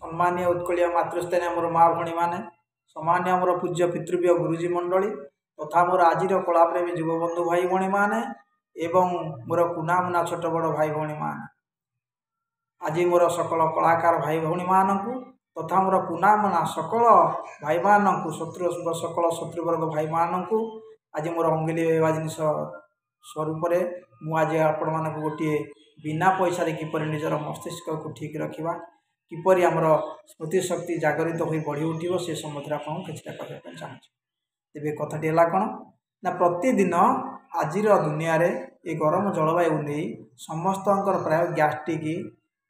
सम्मानीय उत्कलीय मातृस्थानीय मोर माँ भणी मैंने सम्मान्य मोर पूज्य पितृव्य गुरुजी मंडली तथा मोर आज कलाप्रेमी युवबंधु भाई भणी मैंने एवं मोर कुना मुना छोट बड़ भाई भणी मैंने आज मोर सकल कलाकार भाई भणी मानू तथा मोर कुना मुना सकल भाई मानू शत्रु सकल शत्रुवर्ग भाई मानू आज मोर अंगिली होगा जिन स्वरूप मुझे आपण मानक गोटे बिना पैसा किपर निजर मस्तिष्क को ठीक रखा किपर आमर स्मृति शक्ति जागरित हो बढ़ी उठो से सम्बन्ध आपको किसी कहना चाहूँगी तेज कथाटी है कौन ना प्रतिदिन आज दुनिया रे ये गरम जलवायु नहीं समस्त प्राय गैस्ट्रिक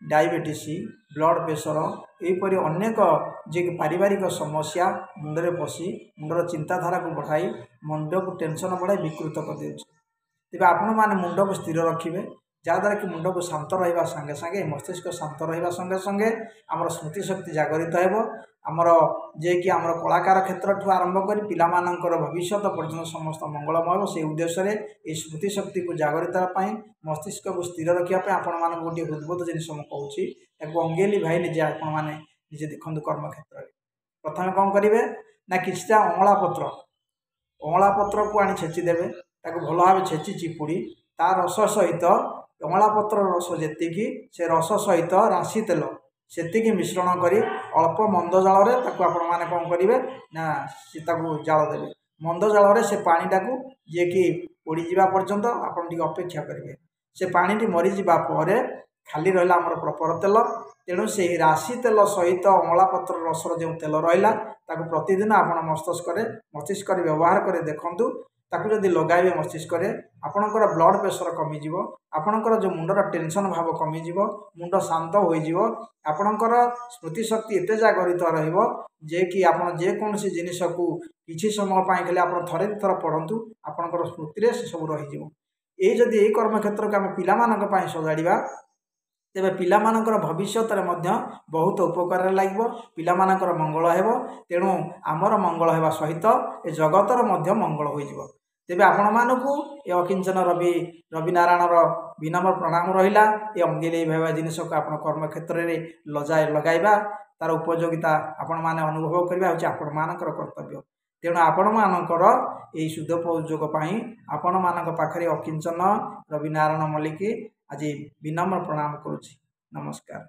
डायबिटीज ब्लड प्रेशर यहपरी अनेक जे पारिवारिक समस्या मुंडे पशि मुंडर चिंताधारा को बढ़ाई मुंड को टेंशन बढ़ाई विकृत कर दे तेज आपण मैंने मुंड को स्थिर रखिए जहाँद्वारा कि मुंड को शांत रहा संगे संगे मस्तिष्क शांत रहा संगे संगे आमर स्मृति शक्ति जागरित हो आमर जे कि आमर कलाकार क्षेत्र ठू आरंभ कर पिलामानंकर भविष्य पर्यटन समस्त मंगलमय से उद्देश्य ये स्मृति शक्ति को जागरित मस्तिष्क को स्थिर रखापी आपण मान गोटे हृदबोध जिन कहूँ अंगेली भाई निजे आपण मैंने निजे देखु कर्म क्षेत्र में प्रथम कौन करेंगे ना किछटा अँला पत्र को आनी छेचिदेवे ताको भल भाव छेची चिपुड़ी ता रस सहित अँला पत्र रस जी से रस सहित राशि तेल से मिश्रण कर अल्प मंद जाल आपण मैंने कौन करेंगे ना जाल देवे मंद जाल से पानीटा को जी कि पोड़ा पर्यंत आप अपेक्षा करेंगे से पानी मरीजा खाली रहा आमर प्रपर तेल तेणु से राशि तेल सहित अँला पत्र रसर जो तेल रहा प्रतिदिन आप मस्तिष्क व्यवहार कर देखूँ ताकू जदि लगाइबे मस्तिष्क आपणकर ब्लड प्रेशर कमिज आपणकर जो मुंडर टेंशन भाव कमिज मुंड शांत हो आपणकर स्मृति शक्ति एत जागरित रे कि आप जेकोसी जिनस को किसी समय खाली आप थरे थर पढ़ु आपणकर स्मृति से सब रही जदि यही कर्म क्षेत्र को आम पिला सजाड़ा तेरे पिलामानकर भविष्य बहुत उपकार लगे पिलामानकर मंगल हो तेणु आमर मंगल होगा सहित ए जगतर मंगल हो तेरे आपण मानक ये अकिंचन रवि नारायणर विनम्र प्रणाम रहा ये अंगिले भाई जिनस को आप कर्म क्षेत्र में लगाइबा तार उपयोगिता आपण मैंने अनुभव करवा आपण मानकर कर्तव्य तेणु आपण मानकर यही सदुपयोग आपण मान पाखे अकिंचन रवि नारायण मल्लिक आज विनम्र प्रणाम करुच्ची नमस्कार।